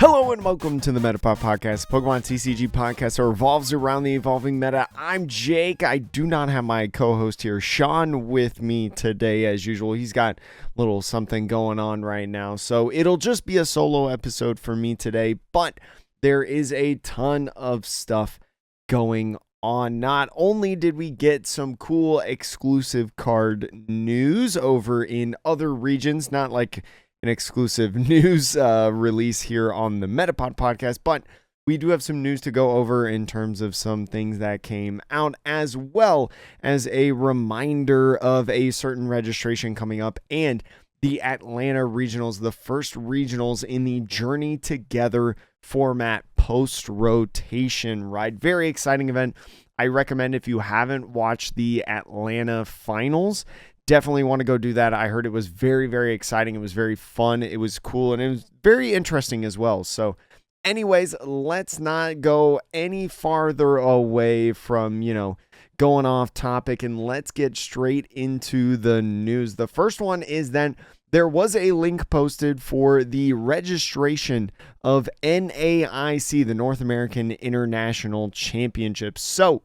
Hello and welcome to the Metapod Podcast, Pokemon TCG podcast that revolves around the evolving meta. I'm Jake. I do not have my co-host here, Sean, with me today as usual. He's got a little something going on right now, so it'll just be a solo episode for me today, but there is a ton of stuff going on. Not only did we get some cool exclusive card news over in other regions, not like an exclusive news release here on the Metapod podcast, but we do have some news to go over in terms of some things that came out, as well as a reminder of a certain registration coming up and the Atlanta regionals, the first regionals in the Journey Together format post-rotation, right? Very exciting event. I recommend, if you haven't watched the Atlanta finals, definitely want to go do that. I heard it was very, very exciting. It was very fun. It was cool, and it was very interesting as well. So anyways, let's not go any farther away from, going off topic, and let's get straight into the news. The first one is that there was a link posted for the registration of NAIC, the North American International Championships. So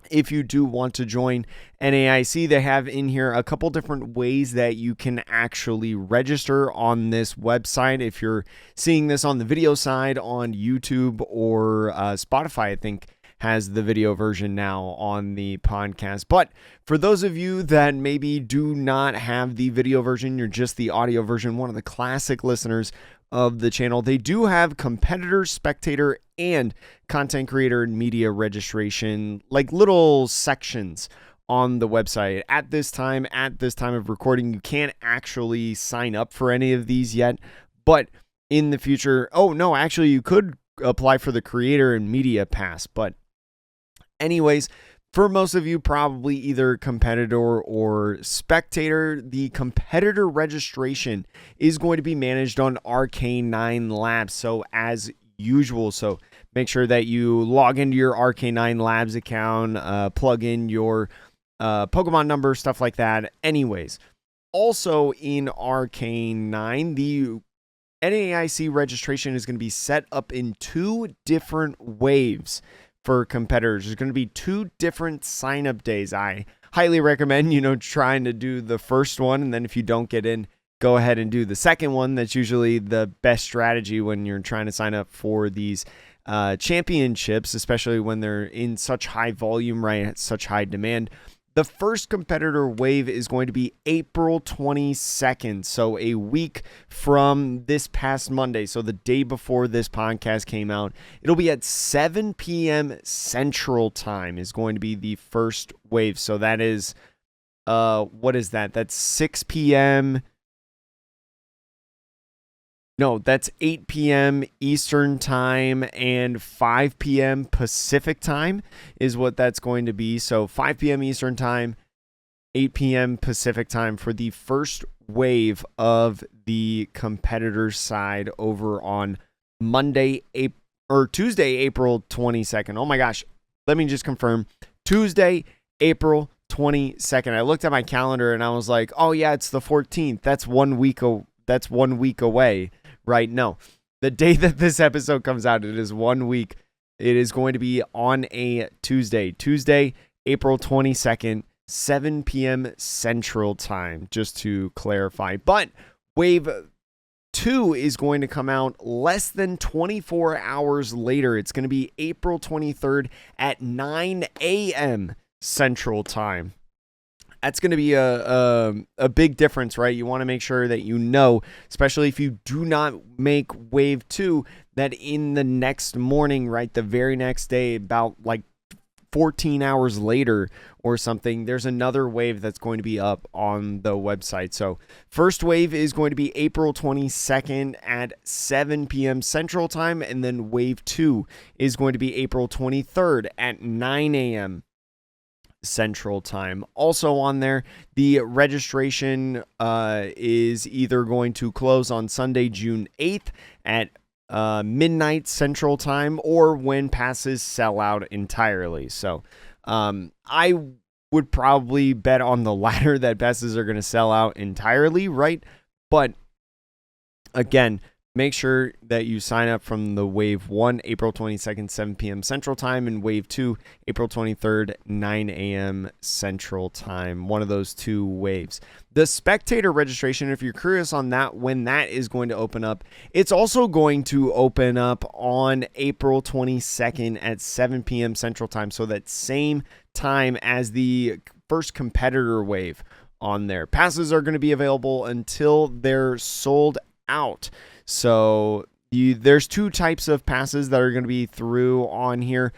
if you do want to join NAIC, they have in here a couple different ways that you can actually register on this website. If you're seeing this on the video side on YouTube or Spotify, I think has the video version now on the podcast. But for those of you that maybe do not have the video version, you're just the audio version, one of the classic listeners of the channel, they do have competitor, spectator, and content creator and media registration, like little sections on the website. At this time of recording, you can't actually sign up for any of these yet, but in the future, you could apply for the creator and media pass. But anyways, for most of you, probably either competitor or spectator, the competitor registration is going to be managed on Arcanine Labs. So as usual, so make sure that you log into your Arcanine Labs account, plug in your Pokemon number, stuff like that. Anyways, also in Arcanine, the NAIC registration is going to be set up in two different waves. For competitors, there's going to be two different sign-up days. I highly recommend, trying to do the first one, and then if you don't get in, go ahead and do the second one. That's usually the best strategy when you're trying to sign up for these championships, especially when they're in such high volume, right, at such high demand. The first competitor wave is going to be April 22nd, so a week from this past Monday, so the day before this podcast came out. It'll be at 7 p.m. Central Time is going to be the first wave. So that is, what is that? That's 6 p.m. No, that's 8 p.m. Eastern Time and 5 p.m. Pacific Time is what that's going to be. So 5 p.m. Eastern Time, 8 p.m. Pacific Time for the first wave of the competitor side over on Tuesday, April 22nd. Oh my gosh, let me just confirm. Tuesday, April 22nd. I looked at my calendar and I was like, oh yeah, it's the 14th. That's 1 week. That's 1 week away. Right? No, the day that this episode comes out, it is 1 week. It is going to be on a Tuesday, April 22nd, 7 p.m. Central Time, just to clarify. But Wave 2 is going to come out less than 24 hours later. It's going to be April 23rd at 9 a.m. Central Time. That's going to be a big difference, right? You want to make sure that especially if you do not make Wave 2, that in the next morning, right, the very next day, about like 14 hours later or something, there's another wave that's going to be up on the website. So first wave is going to be April 22nd at 7 p.m. Central Time, and then Wave 2 is going to be April 23rd at 9 a.m. Central Time. Also on there, the registration is either going to close on Sunday, June 8th at midnight Central Time, or when passes sell out entirely. So I would probably bet on the latter, that passes are going to sell out entirely, right? But again, make sure that you sign up from the Wave 1, April 22nd, 7 p.m. Central Time, and Wave 2, April 23rd, 9 a.m. Central Time. One of those two waves. The spectator registration, if you're curious on that, when that is going to open up, it's also going to open up on April 22nd at 7 p.m. Central Time, so that same time as the first competitor wave on there. Passes are going to be available until they're sold out. So there's two types of passes that are going to be through on here.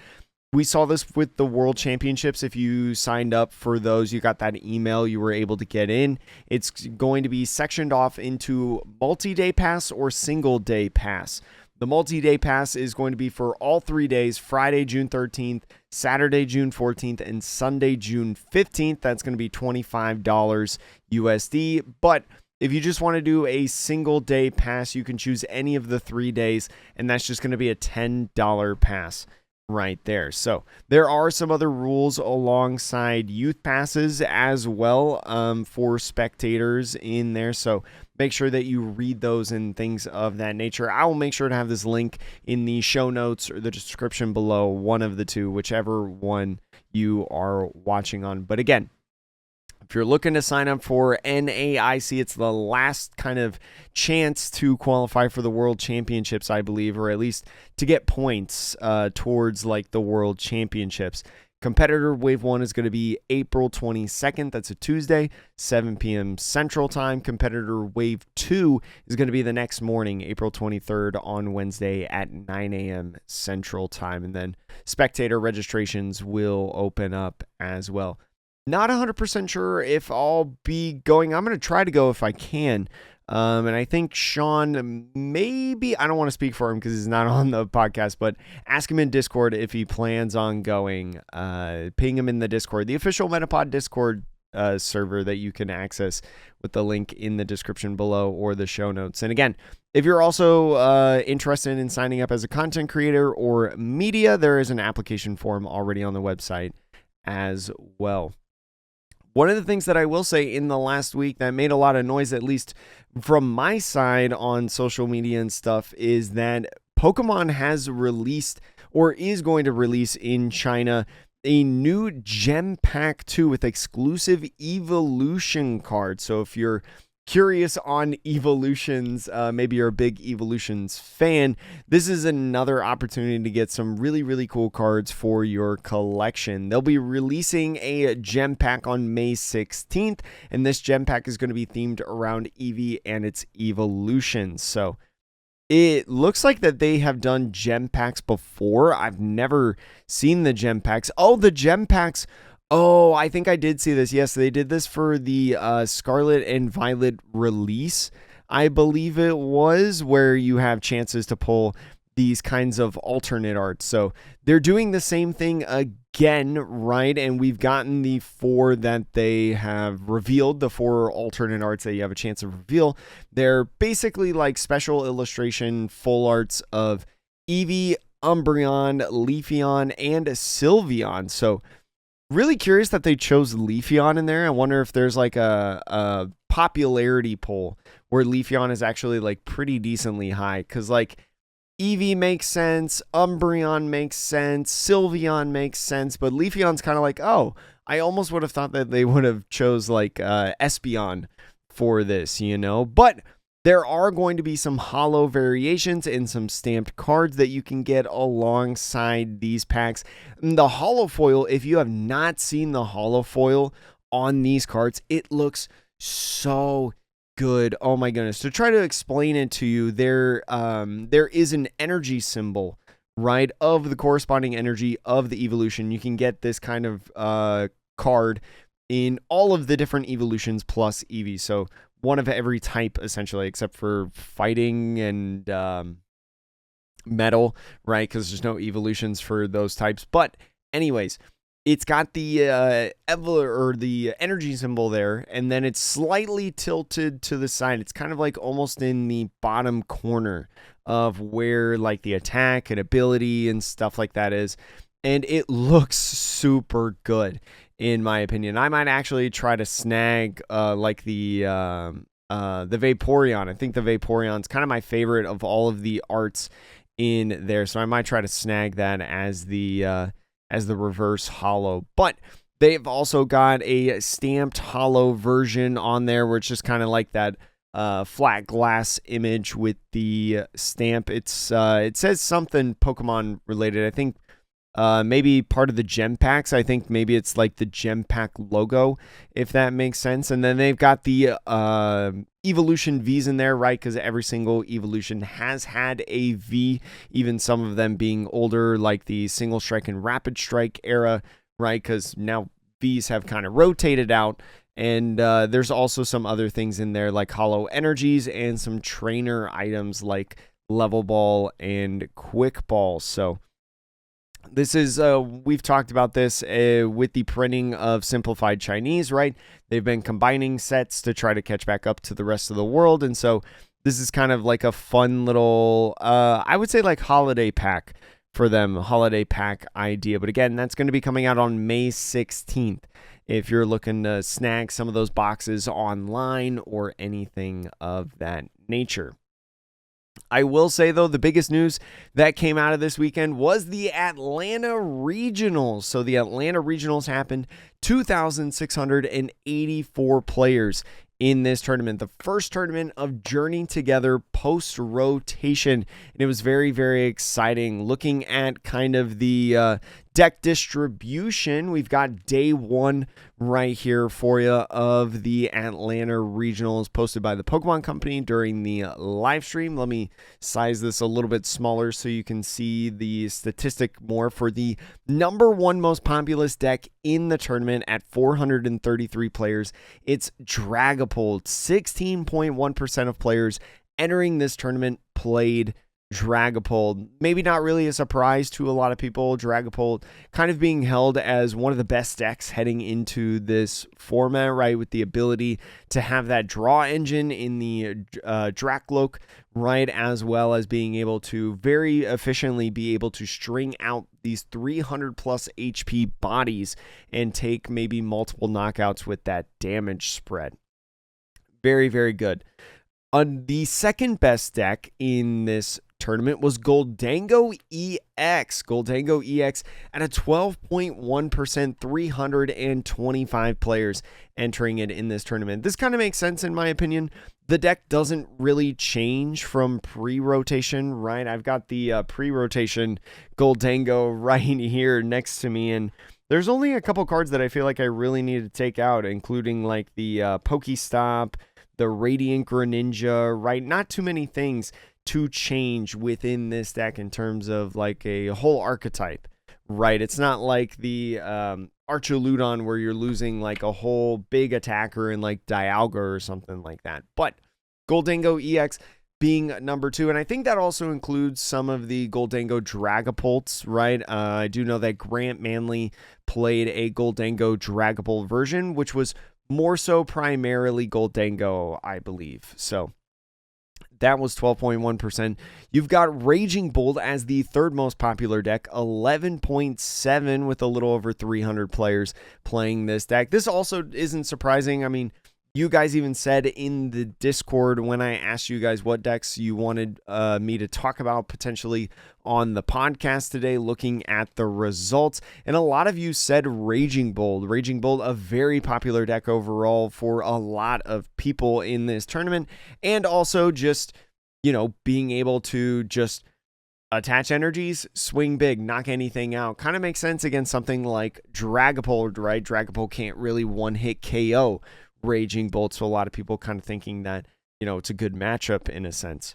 We saw this with the World Championships. If you signed up for those, you got that email, you were able to get in. It's going to be sectioned off into multi-day pass or single-day pass. The multi-day pass is going to be for all 3 days, Friday, June 13th, Saturday, June 14th, and Sunday, June 15th. That's going to be $25 USD. But if you just want to do a single day pass, you can choose any of the 3 days, and that's just going to be a $10 pass right there. So there are some other rules alongside youth passes as well for spectators in there. So make sure that you read those and things of that nature. I will make sure to have this link in the show notes or the description below, one of the two, whichever one you are watching on. But again, if you're looking to sign up for NAIC, it's the last kind of chance to qualify for the World Championships, I believe, or at least to get points towards like the World Championships. Competitor Wave 1 is going to be April 22nd. That's a Tuesday, 7 p.m. Central Time. Competitor Wave 2 is going to be the next morning, April 23rd on Wednesday at 9 a.m. Central Time. And then spectator registrations will open up as well. Not 100% sure if I'll be going. I'm going to try to go if I can. And I think Sean, maybe, I don't want to speak for him because he's not on the podcast, but ask him in Discord if he plans on going. Ping him in the Discord, the official Metapod Discord server that you can access with the link in the description below or the show notes. And again, if you're also interested in signing up as a content creator or media, there is an application form already on the website as well. One of the things that I will say in the last week that made a lot of noise, at least from my side on social media and stuff, is that Pokemon has released or is going to release in China a new Gem Pack 2 with exclusive evolution cards. So if you're curious on evolutions, maybe you're a big evolutions fan, this is another opportunity to get some really, really cool cards for your collection. They'll be releasing a gem pack on May 16th, and this gem pack is going to be themed around Eevee and its evolutions. So it looks like that they have done gem packs before. I've never seen the gem packs. Oh, the gem packs. Oh, I think I did see this. Yes, they did this for the Scarlet and Violet release, I believe it was, where you have chances to pull these kinds of alternate arts. So they're doing the same thing again, right? And we've gotten the 4 that they have revealed, the 4 alternate arts that you have a chance to reveal. They're basically like special illustration full arts of Eevee, Umbreon, Leafeon, and Sylveon. So really curious that they chose Leafeon in there. I wonder if there's like a popularity poll where Leafeon is actually like pretty decently high, because like Eevee makes sense, Umbreon makes sense, Sylveon makes sense, but Leafeon's kind of like, oh, I almost would have thought that they would have chose like Espeon for this, you know. But there are going to be some holo variations and some stamped cards that you can get alongside these packs. And the holo foil, if you have not seen the holo foil on these cards, it looks so good. Oh my goodness. To try to explain it to you, there is an energy symbol, right, of the corresponding energy of the evolution. You can get this kind of card in all of the different evolutions plus Eevee. So one of every type, essentially, except for fighting and metal, right? Because there's no evolutions for those types. But anyways, it's got the the energy symbol there, and then it's slightly tilted to the side. It's kind of like almost in the bottom corner of where like the attack and ability and stuff like that is. And it looks super good, in my opinion. I might actually try to snag like the the Vaporeon. I think the Vaporeon's kind of my favorite of all of the arts in there, so I might try to snag that as the reverse holo. But they've also got a stamped holo version on there, where it's just kind of like that flat glass image with the stamp. It says something Pokemon related. I think maybe part of the gem packs. I think maybe it's like the gem pack logo, if that makes sense. And then they've got the evolution V's in there, right? Because every single evolution has had a V, even some of them being older, like the single strike and rapid strike era, right? Because now V's have kind of rotated out. And there's also some other things in there like hollow energies and some trainer items like level ball and quick ball. So this is, we've talked about this with the printing of simplified Chinese, right? They've been combining sets to try to catch back up to the rest of the world. And so this is kind of like a fun little, I would say like holiday pack for them, holiday pack idea. But again, that's going to be coming out on May 16th. If you're looking to snag some of those boxes online or anything of that nature. I will say, though, the biggest news that came out of this weekend was the Atlanta Regionals. So the Atlanta Regionals happened, 2,684 players in this tournament, the first tournament of Journey Together post-rotation. And it was very, very exciting. Looking at kind of the deck distribution, we've got day one right here for you of the Atlanta Regionals posted by the Pokemon Company during the live stream. Let me size this a little bit smaller so you can see the statistic more. For the number one most populous deck in the tournament at 433 players, it's Dragapult. 16.1% of players entering this tournament played Dragapult. Maybe not really a surprise to a lot of people. Dragapult kind of being held as one of the best decks heading into this format, right? With the ability to have that draw engine in the Dracloak, right? As well as being able to very efficiently be able to string out these 300 plus HP bodies and take maybe multiple knockouts with that damage spread. Very, very good. The second best deck in this tournament was Goldango EX. Goldango EX at a 12.1%, 325 players entering it in this tournament. This kind of makes sense in my opinion. The deck doesn't really change from pre-rotation, right? I've got the pre-rotation Goldango right here next to me, and there's only a couple cards that I feel like I really need to take out, including like the Pokestop, the Radiant Greninja, right? Not too many things to change within this deck in terms of like a whole archetype, right? It's not like the Archaludon where you're losing like a whole big attacker in like Dialga or something like that. But Goldango EX being number two, and I think that also includes some of the Goldango Dragapults, right? I do know that Grant Manley played a Goldango Dragapult version, which was more so primarily Goldango, I believe. So that was 12.1%. You've got Raging Bolt as the third most popular deck, 11.7 with a little over 300 players playing this deck. This also isn't surprising. I mean, you guys even said in the Discord when I asked you guys what decks you wanted me to talk about potentially on the podcast today, looking at the results. And a lot of you said Raging Bolt. Raging Bolt, a very popular deck overall for a lot of people in this tournament. And also just, you know, being able to just attach energies, swing big, knock anything out. Kind of makes sense against something like Dragapult, right? Dragapult can't really one-hit KO Raging Bolt, so a lot of people kind of thinking that, you know, it's a good matchup in a sense.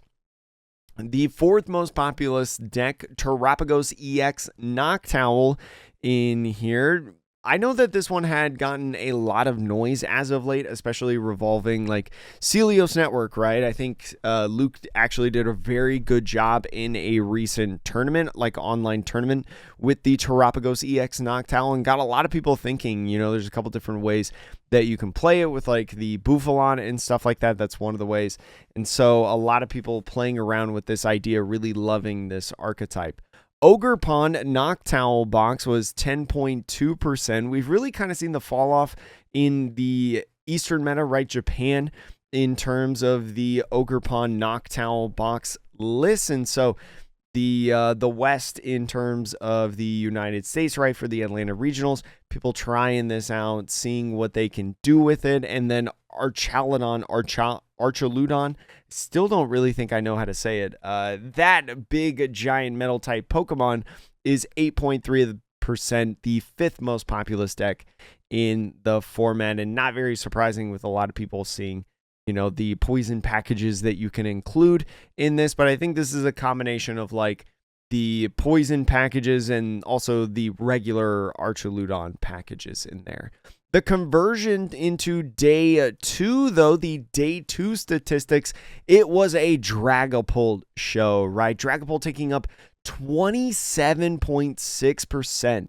The fourth most populous deck, Terapagos EX Noctowl in here. I know that this one had gotten a lot of noise as of late, especially revolving like Celios Network, right? I think Luke actually did a very good job in a recent tournament, like online tournament, with the Terapagos EX Noctowl, and got a lot of people thinking, you know, there's a couple different ways that you can play it with like the Bouffalon and stuff like that. That's one of the ways. And so a lot of people playing around with this idea, really loving this archetype. Ogre Pond Noctowl box was 10.2%. We've really kind of seen the fall off in the Eastern meta, right? Japan in terms of the Ogerpon Noctowl box list. And so the West in terms of the United States, right, for the Atlanta Regionals, people trying this out, seeing what they can do with it. And then Archaludon, still don't really think I know how to say it. That big giant metal type Pokemon is 8.3%, the fifth most populous deck in the format, and not very surprising with a lot of people seeing the poison packages that you can include in this. But I think this is a combination of like the poison packages and also the regular Archaludon packages in there. The conversion into day 2, though, the day 2 statistics, it was a Dragapult show, right? Dragapult taking up 27.6%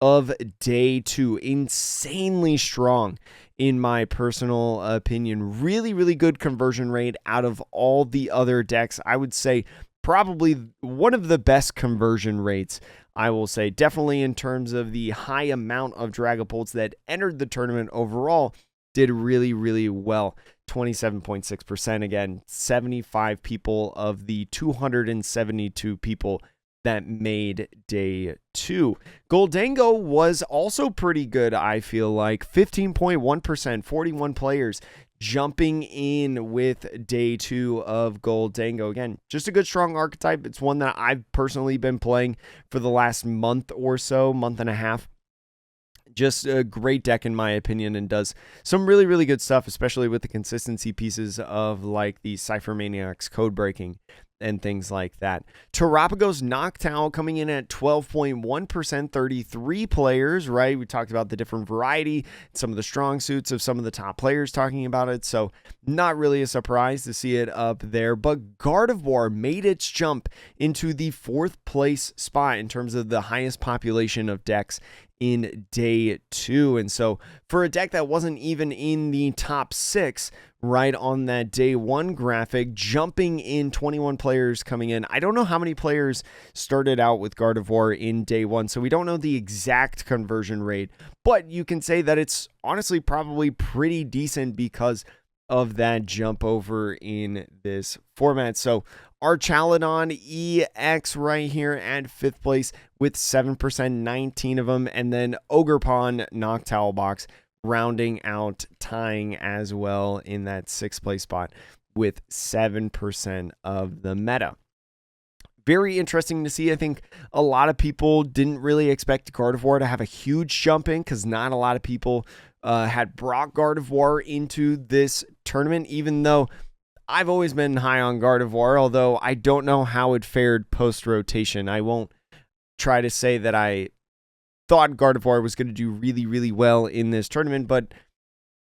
of day 2. Insanely strong, in my personal opinion. Really, really good conversion rate out of all the other decks. I would say probably one of the best conversion rates, I will say. Definitely in terms of the high amount of Dragapults that entered the tournament overall, did really, really well. 27.6%. Again, 75 people of the 272 people that made day 2. Goldango was also pretty good, I feel like. 15.1%, 41 players jumping in with day 2 of Goldango. Again, just a good, strong archetype. It's one that I've personally been playing for the last month or so, month and a half. Just a great deck in my opinion, and does some really, really good stuff, especially with the consistency pieces of like the Cypher Maniacs code breaking and things like that. Terapagos Noctowl coming in at 12.1%, 33 players, right? We talked about the different variety, some of the strong suits of some of the top players talking about it, so not really a surprise to see it up there. But Gardevoir made its jump into the 4th place spot in terms of the highest population of decks in day 2. And so for a deck that wasn't even in the top 6, right on that day 1 graphic, jumping in, 21 players coming in. I don't know how many players started out with Gardevoir in day 1, so we don't know the exact conversion rate, but you can say that it's honestly probably pretty decent because of that jump over in this format. So Archaludon EX right here at 5th place with 7%, 19 of them. And then Ogerpon Noctowl box rounding out, tying as well in that 6th place spot with 7% of the meta. Very interesting to see. I think a lot of people didn't really expect Gardevoir to have a huge jump in, because not a lot of people had brought Gardevoir into this tournament, even though I've always been high on Gardevoir, although I don't know how it fared post-rotation. I won't try to say that I thought Gardevoir was going to do really, really well in this tournament, but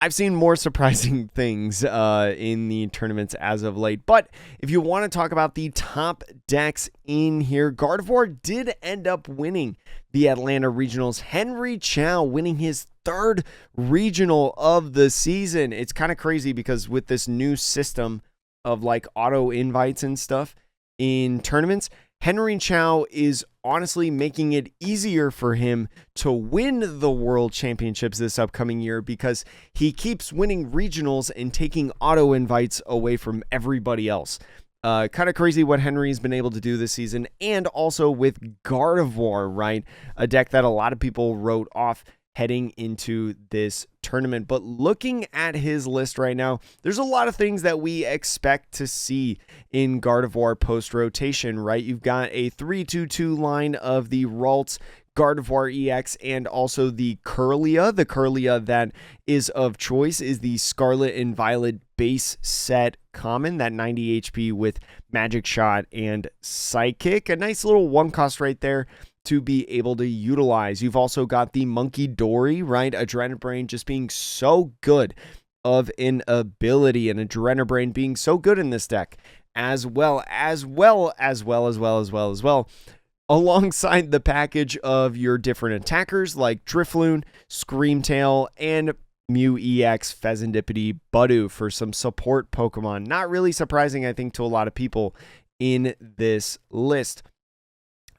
I've seen more surprising things in the tournaments as of late. But if you want to talk about the top decks in here, Gardevoir did end up winning the Atlanta Regionals. Henry Chow winning his 3rd regional of the season. It's kind of crazy because with this new system of like auto invites and stuff in tournaments, Henry Chow is honestly making it easier for him to win the World Championships this upcoming year, because he keeps winning regionals and taking auto invites away from everybody else. Kind of crazy what Henry's been able to do this season, and also with Gardevoir, right? A deck that a lot of people wrote off heading into this tournament. But looking at his list right now, there's a lot of things that we expect to see in Gardevoir post-rotation, right? You've got a 3-2-2 line of the Ralts, Gardevoir EX, and also the Kirlia. The Kirlia that is of choice is the Scarlet and Violet base set common, that 90 HP with Magic Shot and Psychic. A nice little 1 cost right there to be able to utilize. You've also got the Monkey Dory, right? Adrenabrain just being so good of an ability, and Adrenabrain being so good in this deck as well, alongside the package of your different attackers like Drifloon, Screamtail, and Mew EX, Pheasantipity, Budu for some support Pokemon. Not really surprising, I think, to a lot of people in this list.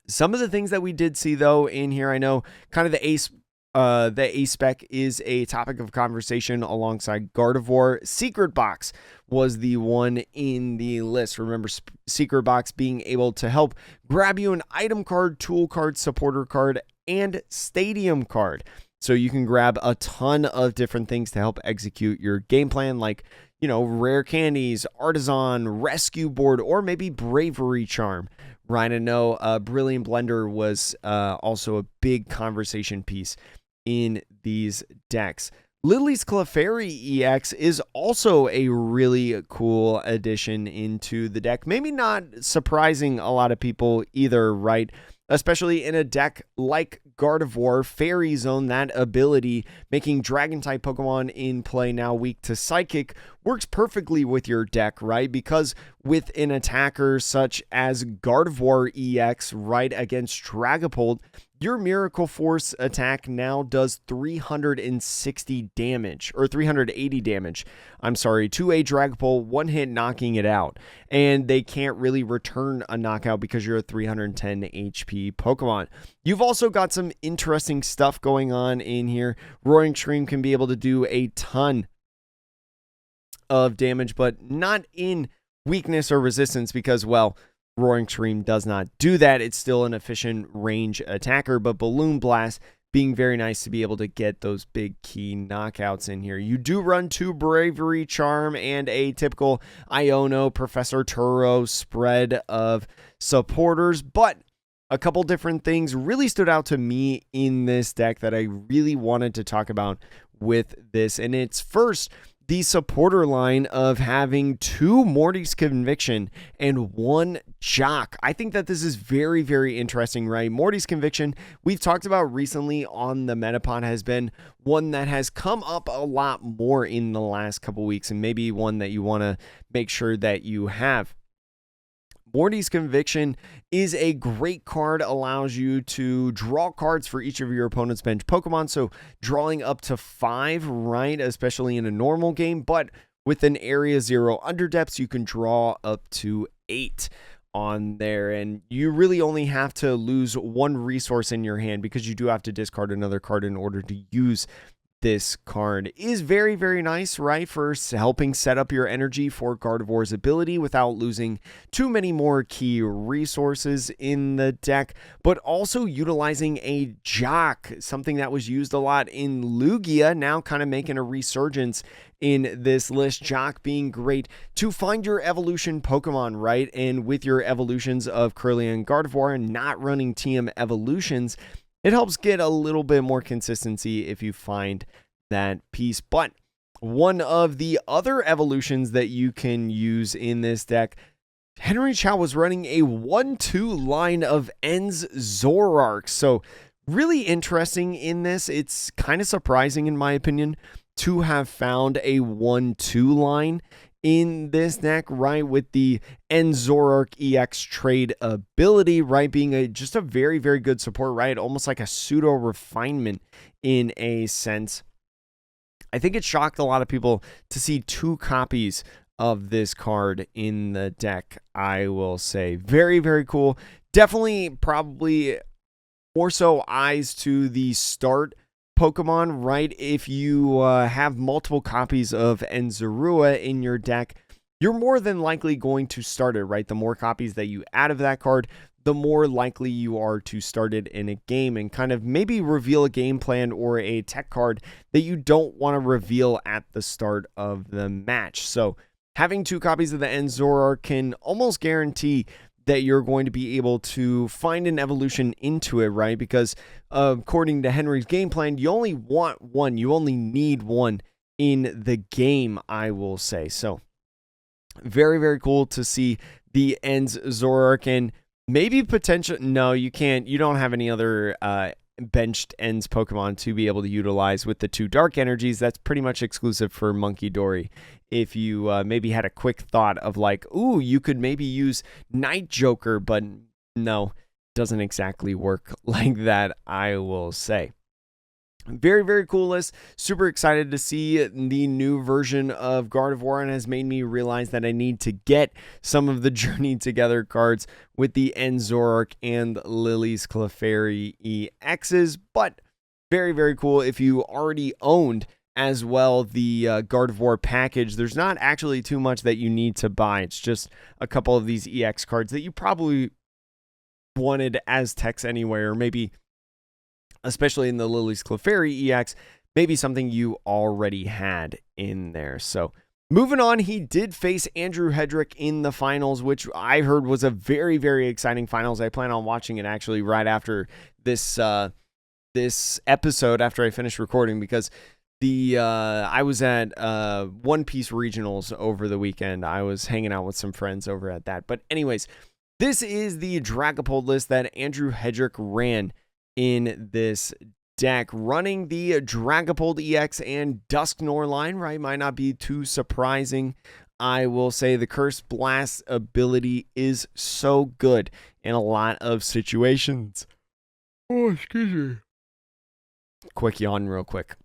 Some of the things that we did see, though, in here, I know kind of the ace the A-Spec is a topic of conversation alongside Gardevoir. Secret Box was the one in the list. Remember, Secret Box being able to help grab you an item card, tool card, supporter card, and stadium card. So you can grab a ton of different things to help execute your game plan, like, rare candies, artisan, rescue board, or maybe bravery charm. Right, I know Brilliant Blender was also a big conversation piece in these decks. Lily's Clefairy EX is also a really cool addition into the deck. Maybe not surprising a lot of people either, right? Especially in a deck like Gardevoir, Fairy Zone, that ability, making Dragon-type Pokemon in play now weak to Psychic, works perfectly with your deck, right? Because with an attacker such as Gardevoir EX, right, against Dragapult, your Miracle Force attack now does 360 damage, or 380 damage, to a Dragapult, one hit knocking it out. And they can't really return a knockout because you're a 310 HP Pokemon. You've also got some interesting stuff going on in here. Roaring Stream can be able to do a ton of damage, but not in weakness or resistance because, well, Roaring Stream does not do that. It's still an efficient range attacker, but Balloon Blast being very nice to be able to get those big key knockouts in here. You do run 2 Bravery Charm and a typical Iono, Professor Turo spread of supporters, but a couple different things really stood out to me in this deck that I really wanted to talk about with this, and it's first, the supporter line of having 2 Morty's Conviction and 1 Jock. I think that this is very, very interesting, right? Morty's Conviction, we've talked about recently on the Metapod, has been one that has come up a lot more in the last couple weeks, and maybe one that you want to make sure that you have. Morty's Conviction is a great card, allows you to draw cards for each of your opponent's bench Pokemon, so drawing up to 5, right, especially in a normal game, but with an Area 0 Underdepths, you can draw up to 8 on there, and you really only have to lose 1 resource in your hand because you do have to discard another card in order to use this card. Is very, very nice, right, for helping set up your energy for Gardevoir's ability without losing too many more key resources in the deck, but also utilizing a Jock, something that was used a lot in Lugia, now kind of making a resurgence in this list. Jock being great to find your evolution Pokemon, right, and with your evolutions of Kirlia and Gardevoir and not running TM evolutions, it helps get a little bit more consistency if you find that piece. But one of the other evolutions that you can use in this deck, Henry Chow was running a 1-2 line of Ends Zoroark. So really interesting in this. It's kind of surprising, in my opinion, to have found a 1-2 line in this deck, right, with the Zoroark EX trade ability, right, being just a very, very good support, right, almost like a pseudo refinement in a sense. I think it shocked a lot of people to see 2 copies of this card in the deck, I will say. Very, very cool. Definitely, probably more so eyes to the start Pokemon, right? If you have multiple copies of Enzurua in your deck, you're more than likely going to start it, right? The more copies that you add of that card, the more likely you are to start it in a game and kind of maybe reveal a game plan or a tech card that you don't want to reveal at the start of the match. So having 2 copies of the Enzorark can almost guarantee that you're going to be able to find an evolution into it, right? Because according to Henry's game plan, you only want 1. You only need 1 in the game, I will say. So very, very cool to see the Ends Zoroark, and maybe potential. No, you can't. You don't have any other benched Ends Pokemon to be able to utilize with the 2 Dark Energies. That's pretty much exclusive for Monkey Dory. If you maybe had a quick thought of like, ooh, you could maybe use Night Joker, but no, doesn't exactly work like that, I will say. Very, very cool list. Super excited to see the new version of Gardevoir, and has made me realize that I need to get some of the Journey Together cards with the Enzorark and Lily's Clefairy EXs. But Very, very cool. If you already owned as well the Guard of War package, there's not actually too much that you need to buy. It's just a couple of these EX cards that you probably wanted as techs anyway, or maybe, especially in the Lily's Clefairy EX, maybe something you already had in there. So moving on, he did face Andrew Hedrick in the finals, which I heard was a very, very exciting finals. I plan on watching it actually right after this this episode, after I finish recording, because I was at One Piece Regionals over the weekend. I was hanging out with some friends over at that. But anyways, this is the Dragapult list that Andrew Hedrick ran in this deck, running the Dragapult EX and Dusknoir line, right? Might not be too surprising. I will say the Curse Blast ability is so good in a lot of situations. Oh, excuse me. Quick yawn real quick.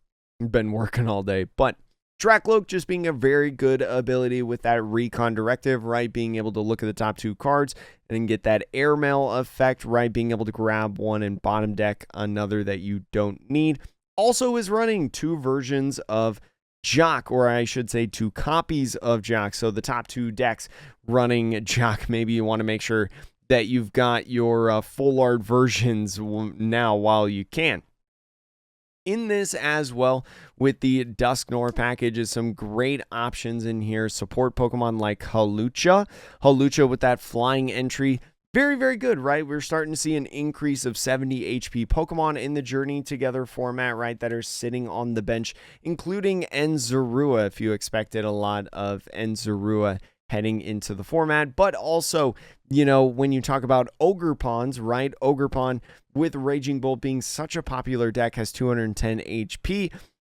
Been working all day, but Dracloak just being a very good ability with that recon directive, right? Being able to look at the top 2 cards and then get that airmail effect, right? Being able to grab one and bottom deck another that you don't need. Also is running 2 versions of Jock, or I should say 2 copies of Jock. So the top 2 decks running Jock. Maybe you want to make sure that you've got your full art versions now while you can. In this as well, with the Dusknoir package, is some great options in here. Support Pokemon like Hawlucha. Hawlucha with that flying entry. Very, very good, right? We're starting to see an increase of 70 HP Pokemon in the Journey Together format, right, that are sitting on the bench, including Enzurua, if you expected a lot of Enzurua heading into the format. But also, you know, when you talk about Ogerpons, right, Ogerpon with Raging Bolt being such a popular deck, has 210 HP,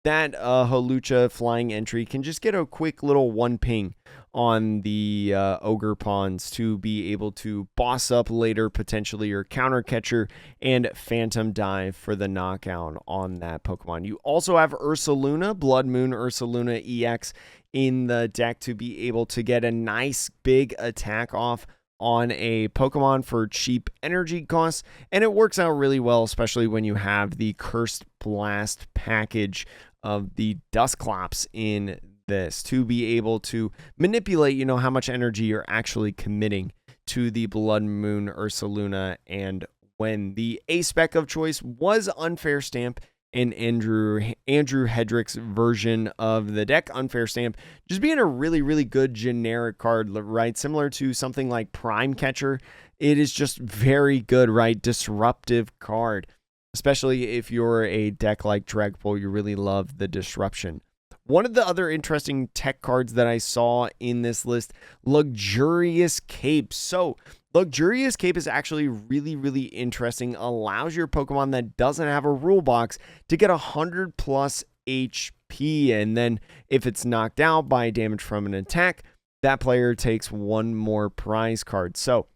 that Hawlucha flying entry can just get a quick little 1 ping on the Ogerpons to be able to boss up later, potentially your counter catcher and Phantom Dive for the knockout on that Pokemon. You also have Ursaluna, Blood Moon Ursaluna EX in the deck to be able to get a nice big attack off on a Pokemon for cheap energy costs, and it works out really well, especially when you have the Cursed Blast package of the Dusclops in this, to be able to manipulate, you know, how much energy you're actually committing to the Blood Moon Ursaluna. And when the A-Spec of choice was Unfair Stamp in Andrew Hedrick's version of the deck, Unfair Stamp just being a really, really good generic card, right? Similar to something like Prime Catcher. It is just very good, right? Disruptive card, especially if you're a deck like Dragapult, you really love the disruption. One of the other interesting tech cards that I saw in this list, Luxurious Cape. So Luxurious Cape is actually really, really interesting. Allows your Pokemon that doesn't have a rule box to get 100 plus HP. And then if it's knocked out by damage from an attack, that player takes 1 more prize card. So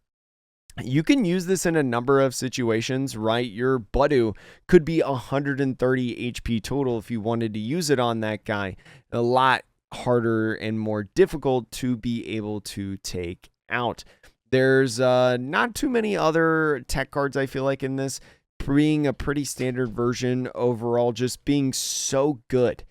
you can use this in a number of situations, right? Your Budew could be 130 HP total if you wanted to use it on that guy. A lot harder and more difficult to be able to take out. There's not too many other tech cards, I feel like, in this, being a pretty standard version overall, just being so good,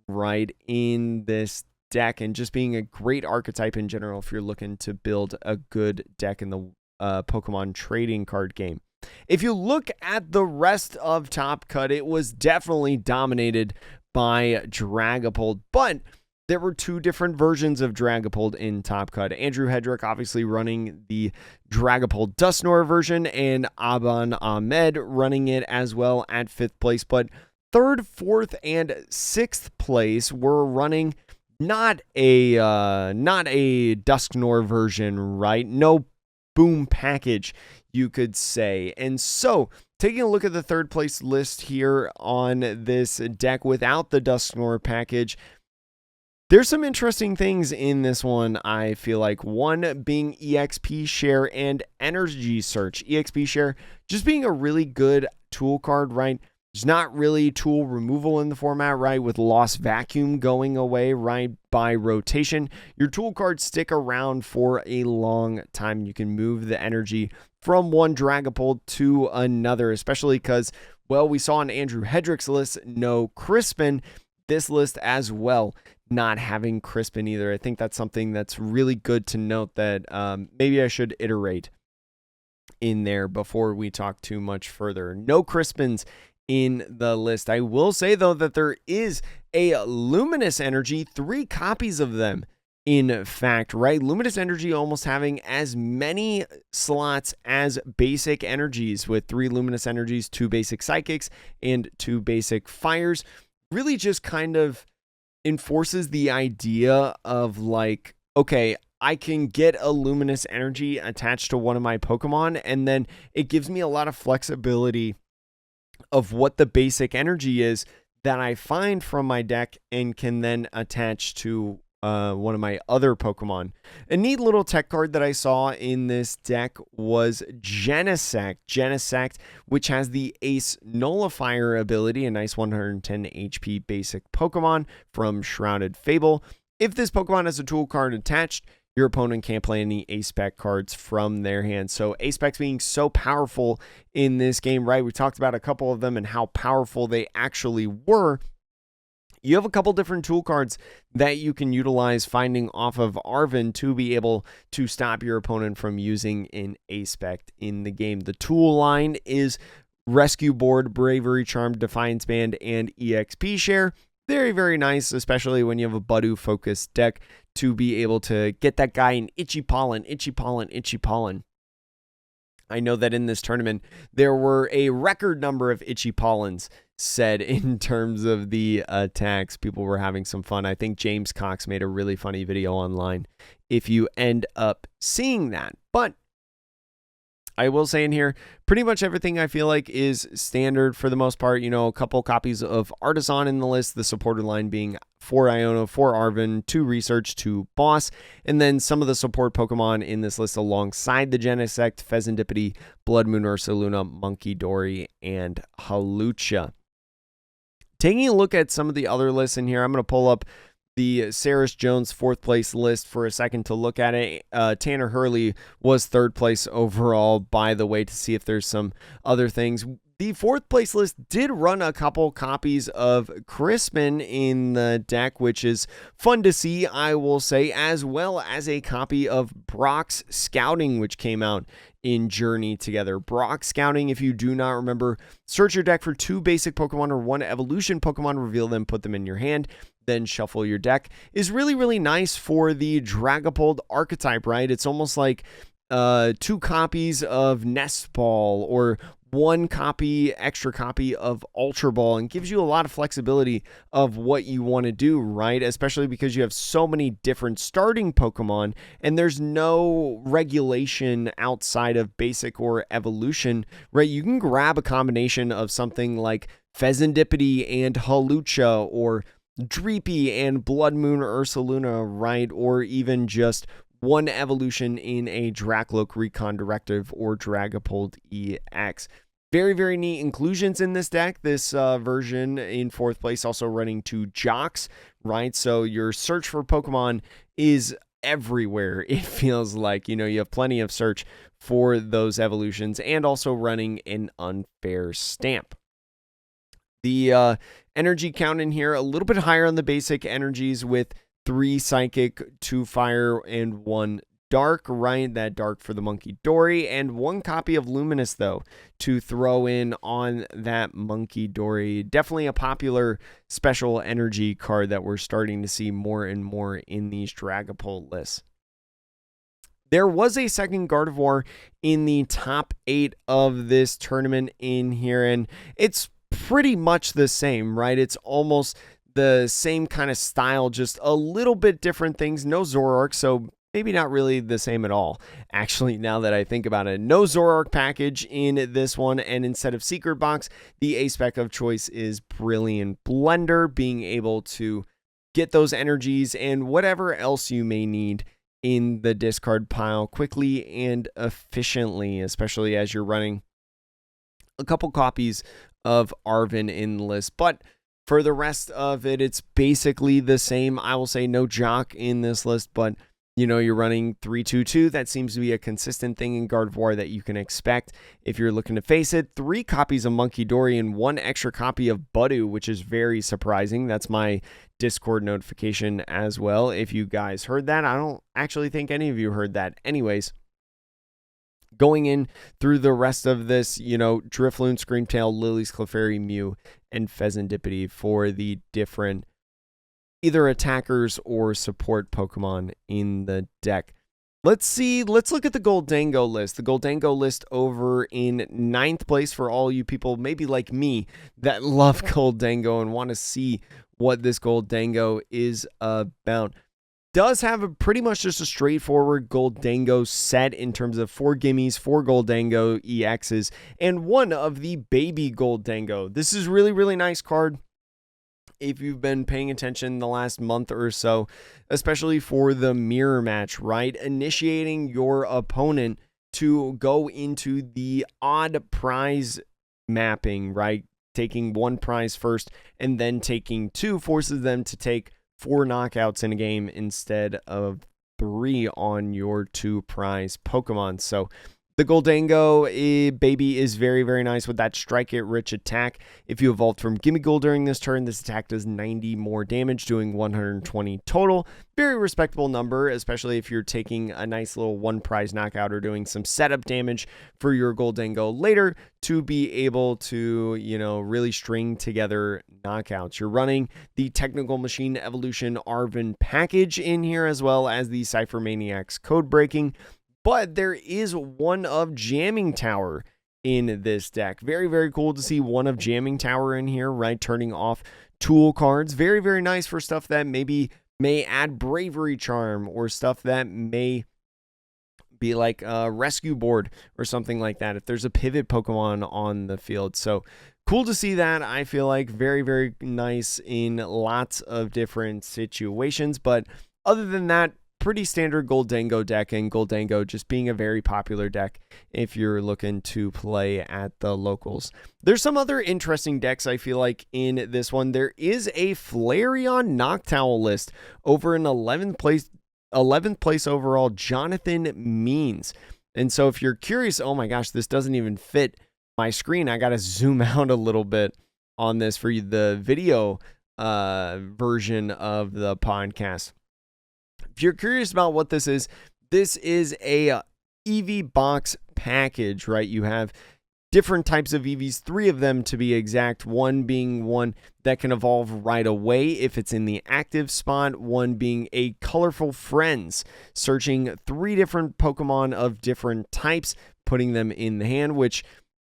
right, in this deck, and just being a great archetype in general if you're looking to build a good deck in the Pokemon trading card game. If you look at the rest of Top Cut, it was definitely dominated by Dragapult, but there were 2 different versions of Dragapult in Top Cut. Andrew Hedrick obviously running the Dragapult Dusknoir version, and Aban Ahmed running it as well at 5th place. But 3rd, 4th, and 6th place were running not a Dusknoir version, right? No boom package, you could say. And so taking a look at the 3rd place list here on this deck without the Dusknoir package, there's some interesting things in this one, I feel like. One being EXP Share and Energy Search. EXP Share just being a really good tool card, right? There's not really tool removal in the format, right? With Lost Vacuum going away, right, by rotation, your tool cards stick around for a long time. You can move the energy from one Dragapult to another, especially because Well, we saw on Andrew Hedrick's list, no Crispin. This list as well, not having Crispin either. I think that's something that's really good to note that maybe I should iterate in there before we talk too much further. No Crispins in the list. I will say, though, that there is a Luminous Energy, 3 copies of them. In fact, right? Luminous Energy almost having as many slots as basic energies, with 3 Luminous Energies, 2 basic Psychics, and 2 basic Fires. Really just kind of enforces the idea of like, okay, I can get a Luminous Energy attached to one of my Pokemon, and then it gives me a lot of flexibility of what the basic energy is that I find from my deck and can then attach to one of my other Pokemon. A neat little tech card that I saw in this deck was Genesect, which has the Ace Nullifier ability, a nice 110 HP basic Pokemon from Shrouded Fable. If this Pokemon has a tool card attached, your opponent can't play any Ace-Spec cards from their hand. So Ace-Specs being so powerful in this game, right? We talked about a couple of them and how powerful they actually were. You have a couple different tool cards that you can utilize finding off of Arven to be able to stop your opponent from using an Ace-Spec in the game. The tool line is Rescue Board, Bravery Charm, Defiance Band, and EXP Share. Very, very nice, especially when you have a Budu-focused deck, to be able to get that guy in Itchy Pollen. I know that in this tournament, there were a record number of Itchy Pollens said in terms of the attacks. People were having some fun. I think James Cox made a really funny video online if you end up seeing that. But I will say in here, pretty much everything I feel like is standard for the most part. You know, a couple copies of Artisan in the list, the supported line being 4 Iono, 4 Arven, 2 Research, 2 Boss, and then some of the support Pokemon in this list alongside the Genesect, Pheasantipity, Blood Moon Ursaluna, Monkey Dory, and Hawlucha. Taking a look at some of the other lists in here, I'm going to pull up the Saris Jones 4th place list for a second to look at it. Tanner Hurley was 3rd place overall, by the way, to see if there's some other things. The 4th place list did run a couple copies of Crispin in the deck, which is fun to see, I will say, as well as a copy of Brock's Scouting, which came out in Journey together. Brock Scouting, if you do not remember, search your deck for 2 basic Pokemon or 1 evolution Pokemon, reveal them, put them in your hand, then shuffle your deck, is really, really nice for the Dragapult archetype, right? It's almost like 2 copies of Nest Ball or 1 extra copy of Ultra Ball, and gives you a lot of flexibility of what you want to do, right? Especially because you have so many different starting Pokemon, and there's no regulation outside of basic or evolution, right? You can grab a combination of something like Pheasantipity and Hawlucha, or Dreepy and Blood Moon Ursaluna, right? Or even just 1 evolution in a Dracloak Recon Directive or Dragapult EX. Very, very neat inclusions in this deck. This version in 4th place also running 2 Jocks, right? So your search for Pokemon is everywhere, it feels like. You know, you have plenty of search for those evolutions, and also running an Unfair Stamp. The energy count in here, a little bit higher on the basic energies, with 3 Psychic, 2 Fire, and 1 Dark, right? That Dark for the Monkey Dory, and 1 copy of Luminous, though, to throw in on that Monkey Dory. Definitely a popular special energy card that we're starting to see more and more in these Dragapult lists. There was a second Gardevoir in the top 8 of this tournament in here, and it's pretty much the same, right? It's almost the same kind of style, just a little bit different things. No Zoroark, so maybe not really the same at all. Actually, now that I think about it, no Zoroark package in this one, and instead of Secret Box, the Ace-Spec of choice is Brilliant Blender, being able to get those energies and whatever else you may need in the discard pile quickly and efficiently, especially as you're running a couple copies of Arven in the list. But for the rest of it, it's basically the same. I will say no Jock in this list, but you're running 3-2-2. That seems to be a consistent thing in Gardevoir that you can expect if you're looking to face it. 3 copies of Monkey Dory and 1 extra copy of Budu, which is very surprising. That's my Discord notification as well. If you guys heard that, I don't actually think any of you heard that. Anyways, going in through the rest of this, Drifloon, Screamtail, Lily's Clefairy, Mew, and Pheasantipede for the different either attackers or support Pokemon in the deck. Let's look at the Goldango list. The Goldango list over in 9th place for all you people, maybe like me, that love Goldango and want to see what this Goldango is about. Does have a pretty much just a straightforward Goldango set in terms of 4 gimmies, 4 Goldango EXs, and 1 of the baby Goldango. This is really, really nice card if you've been paying attention the last month or so, especially for the mirror match, right? Initiating your opponent to go into the odd prize mapping, right? Taking 1 prize first and then taking 2 forces them to take 4 knockouts in a game instead of 3 on your 2 prize Pokemon. So the Goldango baby is very, very nice with that Strike It Rich attack. If you evolved from Gimmighoul during this turn, this attack does 90 more damage, doing 120 total. Very respectable number, especially if you're taking a nice little 1 prize knockout or doing some setup damage for your Goldango later to be able to, really string together knockouts. You're running the Technical Machine Evolution Arven package in here, as well as the Cypher Maniacs code breaking. But there is 1 of Jamming Tower in this deck. Very, very cool to see 1 of Jamming Tower in here, right? Turning off tool cards. Very, very nice for stuff that maybe may add Bravery Charm or stuff that may be like a rescue board or something like that if there's a pivot Pokemon on the field. So cool to see that. I feel like very, very nice in lots of different situations. But other than that, pretty standard Goldango deck, and Goldango just being a very popular deck if you're looking to play at the locals. There's some other interesting decks I feel like in this one. There is a Flareon Noctowl list over in 11th place overall, Jonathan Means. And so if you're curious, oh my gosh, this doesn't even fit my screen. I got to zoom out a little bit on this for the video version of the podcast. If you're curious about what this is a EV box package, right? You have different types of EVs, 3 of them to be exact, 1 being one that can evolve right away if it's in the active spot, 1 being a Colorful Friends, searching 3 different Pokemon of different types, putting them in the hand, which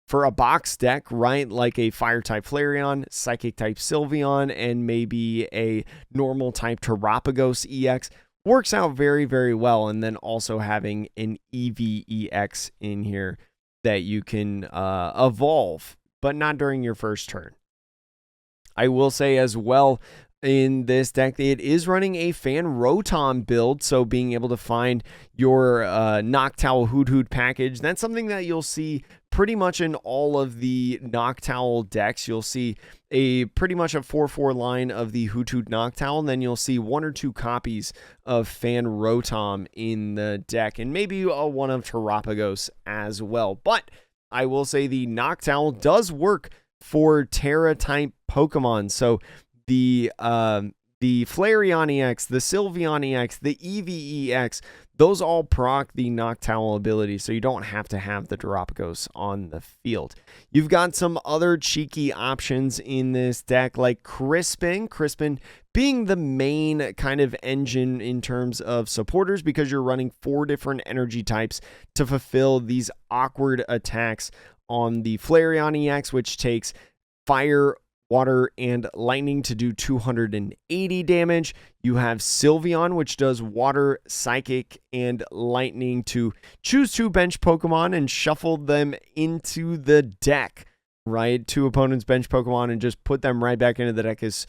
for a box deck, right, like a Fire-type Flareon, Psychic-type Sylveon, and maybe a normal-type Terapagos EX, works out very, very well. And then also having an EVEX in here that you can evolve, but not during your first turn. I will say as well, in this deck, it is running a Fan Rotom build, so being able to find your Noctowl Hoot package, that's something that you'll see pretty much in all of the Noctowl decks. You'll see pretty much a 4/4 line of the Hoot Noctowl, and then you'll see 1 or 2 copies of Fan Rotom in the deck, and maybe one of Terapagos as well. But I will say the Noctowl does work for Terra-type Pokemon, so the Flareon EX, the Sylveon EX, the EVEX, those all proc the Noctowl ability, so you don't have to have the Terapagos on the field. You've got some other cheeky options in this deck, like Crispin being the main kind of engine in terms of supporters, because you're running 4 different energy types to fulfill these awkward attacks on the Flareon EX, which takes Fire, Water, and Lightning to do 280 damage. You have Sylveon, which does Water, Psychic, and Lightning to choose 2 bench Pokemon and shuffle them into the deck, right? 2 opponents' bench Pokemon and just put them right back into the deck is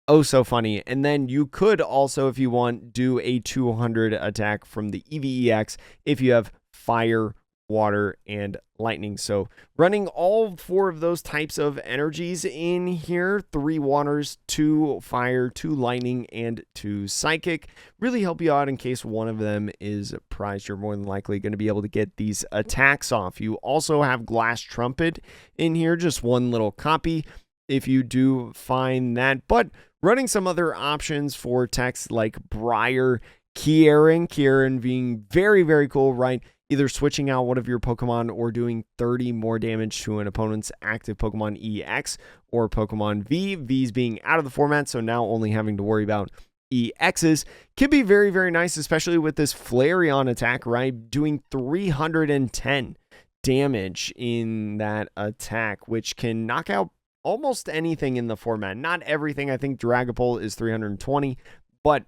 oh so funny. And then you could also, if you want, do a 200 attack from the EVEX if you have Fire, water, and lightning. So running all 4 of those types of energies in here, 3 waters, 2 fire, 2 lightning, and 2 psychic, really help you out in case one of them is prized. You're more than likely going to be able to get these attacks off. You also have glass trumpet in here, just 1 little copy if you do find that, but running some other options for techs like Briar, Kieran being very, very cool, right? Either switching out one of your Pokemon or doing 30 more damage to an opponent's active Pokemon EX or Pokemon V. V's being out of the format, so now only having to worry about EXs can be very, very nice, especially with this Flareon attack, right? Doing 310 damage in that attack, which can knock out almost anything in the format. Not everything. I think Dragapult is 320, but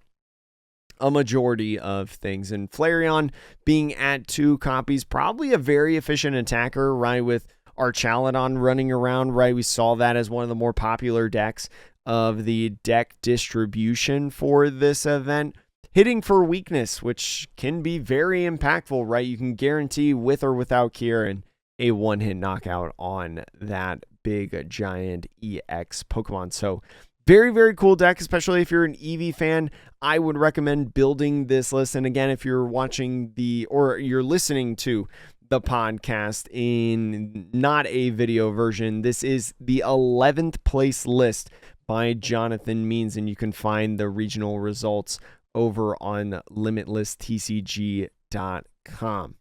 a majority of things. And Flareon being at 2 copies, probably a very efficient attacker, right? With Archaludon running around, right? We saw that as one of the more popular decks of the deck distribution for this event. Hitting for weakness, which can be very impactful, right? You can guarantee with or without Kieran a 1-hit knockout on that big giant EX Pokemon. So very, very cool deck, especially if you're an Eevee fan. I would recommend building this list. And again, if you're watching or you're listening to the podcast in not a video version, this is the 11th place list by Jonathan Means, and you can find the regional results over on limitlesstcg.com.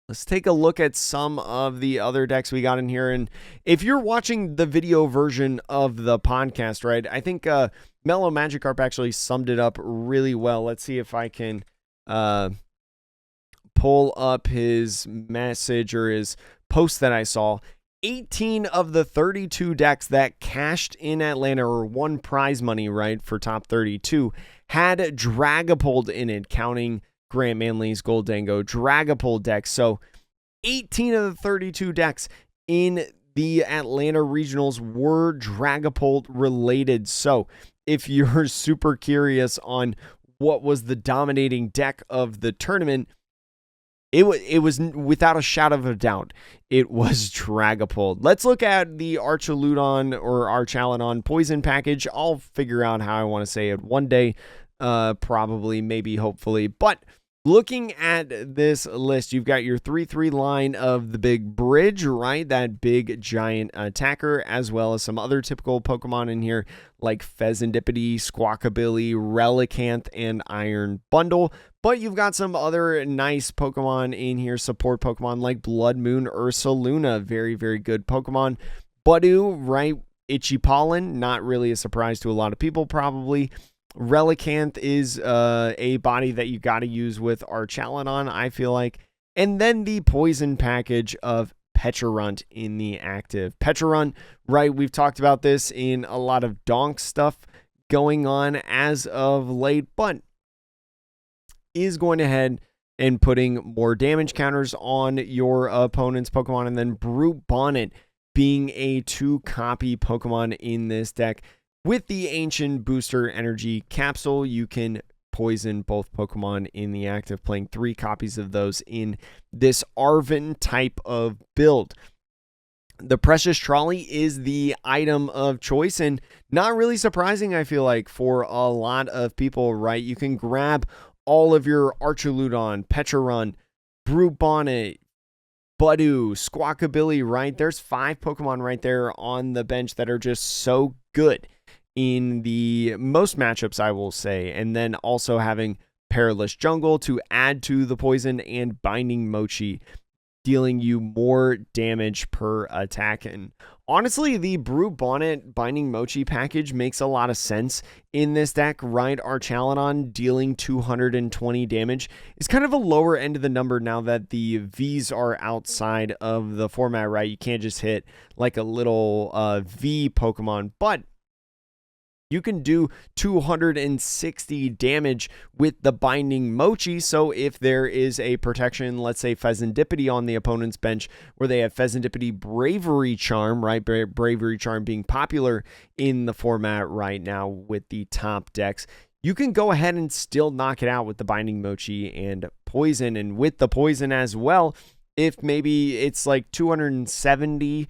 Let's take a look at some of the other decks we got in here. And if you're watching the video version of the podcast, right, I think Mellow Magikarp actually summed it up really well. Let's see if I can pull up his message or his post that I saw. 18 of the 32 decks that cashed in Atlanta or won prize money, right, for top 32 had Dragapult in it, counting Grant Manley's Goldango Dragapult deck. So 18 of the 32 decks in the Atlanta regionals were Dragapult related. So if you're super curious on what was the dominating deck of the tournament, it was without a shadow of a doubt, it was Dragapult. Let's look at the Archaludon or Archaludon poison package. I'll figure out how I want to say it one day, probably, maybe, hopefully. But looking at this list, you've got your 3-3 line of the big bridge, right? That big giant attacker, as well as some other typical Pokemon in here like Pheasantipity, Squawkabilly, Relicanth, and Iron Bundle. But you've got some other nice Pokemon in here, support Pokemon like Blood Moon, Ursaluna, very, very good Pokemon. Budew, right? Itchy Pollen, not really a surprise to a lot of people, probably. Relicanth is a body that you got to use with Archaludon, I feel like. And then the poison package of Pecharunt in the active. Pecharunt, right, we've talked about this in a lot of Donk stuff going on as of late, but is going ahead and putting more damage counters on your opponent's Pokemon. And then Brute Bonnet being a 2-copy Pokemon in this deck. With the Ancient Booster Energy Capsule, you can poison both Pokemon in the active, playing 3 copies of those in this Arven type of build. The Precious Trolley is the item of choice, and not really surprising, I feel like, for a lot of people, right? You can grab all of your Archaludon, Pecharunt, Brute Bonnet, Budew, Squawkabilly, right? There's 5 Pokemon right there on the bench that are just so good in the most matchups, I will say. And then also having Perilous Jungle to add to the poison, and Binding Mochi dealing you more damage per attack. And honestly, the Brute Bonnet Binding Mochi package makes a lot of sense in this deck, right? Archaludon dealing 220 damage is kind of a lower end of the number now that the Vs are outside of the format, right? You can't just hit like a little V Pokemon, but you can do 260 damage with the Binding Mochi. So if there is a protection, let's say Pheasantipity on the opponent's bench, where they have Pheasantipity Bravery Charm, right? Bravery Charm being popular in the format right now with the top decks, you can go ahead and still knock it out with the Binding Mochi and poison. And with the poison as well, if maybe it's like 270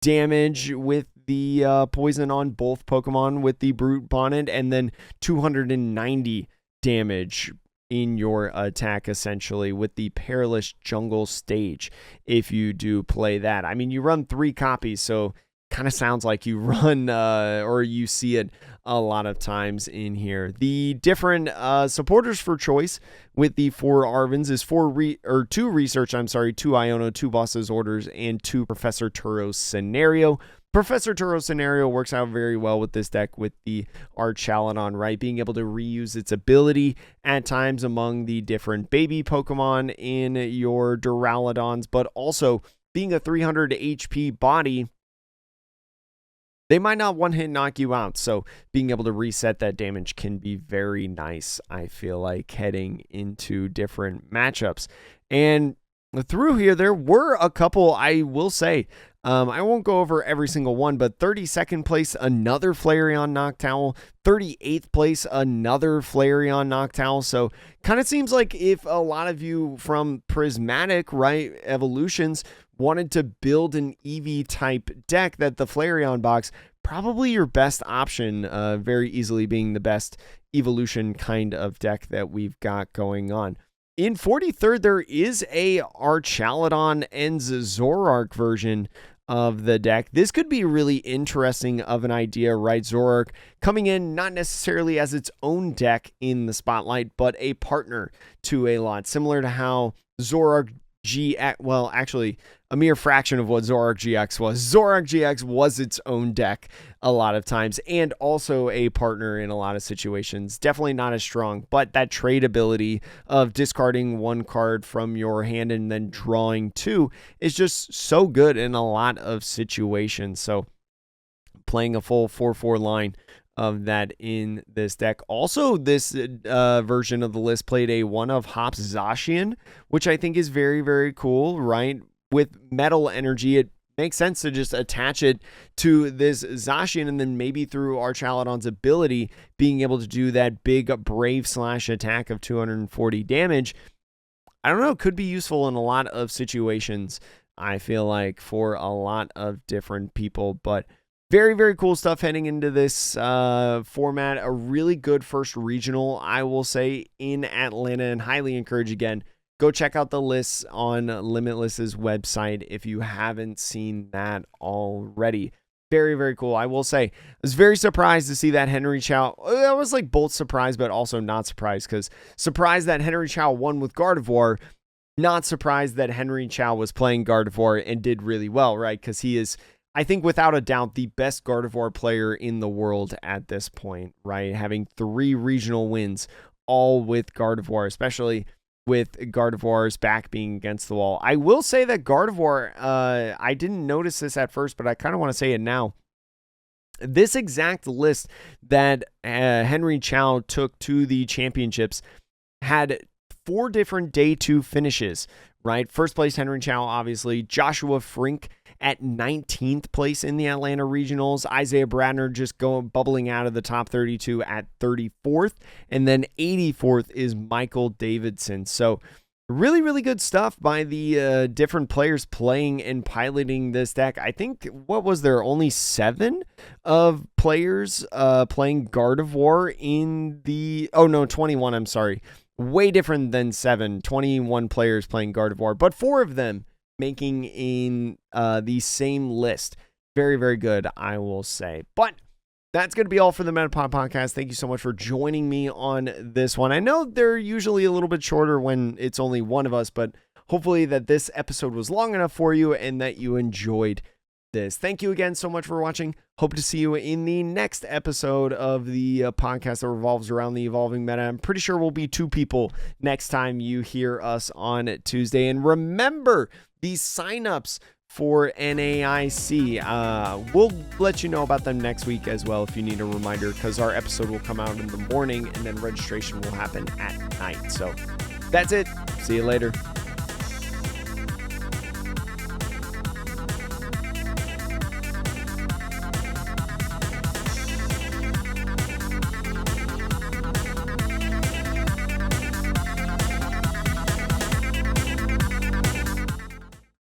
damage with the poison on both Pokemon with the Brute Bonnet, and then 290 damage in your attack essentially with the Perilous Jungle stage if you do play that. I mean, you run 3 copies, so kind of sounds like you run or you see it a lot of times in here. The different supporters for choice with the 4 Arvins is 2 research, 2 Iono, 2 Boss's Orders, and 2 Professor Turo's Scenario. Professor Turo's Scenario works out very well with this deck with the Archaladon, right? Being able to reuse its ability at times among the different baby Pokemon in your Duraludons, but also being a 300 HP body, they might not one-hit knock you out, so being able to reset that damage can be very nice, I feel like, heading into different matchups. And through here, there were a couple, I will say, I won't go over every single one, but 32nd place, another Flareon Noctowl. 38th place, another Flareon Noctowl. So kind of seems like if a lot of you from Prismatic, right, Evolutions wanted to build an EV type deck, that the Flareon box, probably your best option, very easily being the best evolution kind of deck that we've got going on. In 43rd, there is a Archaladon and Zoroark version of the deck. This could be really interesting of an idea, right? Zoroark coming in not necessarily as its own deck in the spotlight, but a partner to a lot, similar to how Zoroark GX, well, actually, a mere fraction of what Zoroark GX was. Zoroark GX was its own deck a lot of times, and also a partner in a lot of situations. Definitely not as strong, but that trade ability of discarding 1 card from your hand and then drawing 2 is just so good in a lot of situations. So playing a full 4/4 line of that in this deck. Also, this version of the list played a 1 of Hops Zacian, which I think is very, very cool, right? With metal energy, it makes sense to just attach it to this Zacian, and then maybe through Archaladon's ability, being able to do that big Brave Slash attack of 240 damage. I don't know, could be useful in a lot of situations, I feel like, for a lot of different people, but very, very cool stuff heading into this format. A really good first regional, I will say, in Atlanta, and highly encourage, again, go check out the lists on Limitless's website if you haven't seen that already. Very, very cool. I will say, I was very surprised to see that Henry Chow. I was like both surprised, but also not surprised, because surprised that Henry Chow won with Gardevoir. Not surprised that Henry Chow was playing Gardevoir and did really well, right? Because he is, I think, without a doubt, the best Gardevoir player in the world at this point, right? Having 3 regional wins, all with Gardevoir, especially with Gardevoir's back being against the wall. I will say that Gardevoir, I didn't notice this at first, but I kind of want to say it now. This exact list that Henry Chow took to the championships had 4 different day 2 finishes, right? First place, Henry Chow, obviously. Joshua Frink at 19th place in the Atlanta Regionals. Isaiah Bradner just bubbling out of the top 32 at 34th. And then 84th is Michael Davidson. So really, really good stuff by the different players playing and piloting this deck. I think, what was there? Only 7 of players playing Gardevoir in the... Oh, no, 21, I'm sorry. Way different than 7. 21 players playing Gardevoir, but 4 of them making in the same list. Very, very good, I will say. But that's going to be all for the Metapod podcast. Thank you so much for joining me on this one. I know they're usually a little bit shorter when it's only one of us, but hopefully that this episode was long enough for you and that you enjoyed this. Thank you again so much for watching. Hope to see you in the next episode of the podcast that revolves around the evolving meta. I'm pretty sure we'll be 2 people next time you hear us on Tuesday. And remember, these signups for NAIC, we'll let you know about them next week as well if you need a reminder, because our episode will come out in the morning and then registration will happen at night. So that's it. See you later.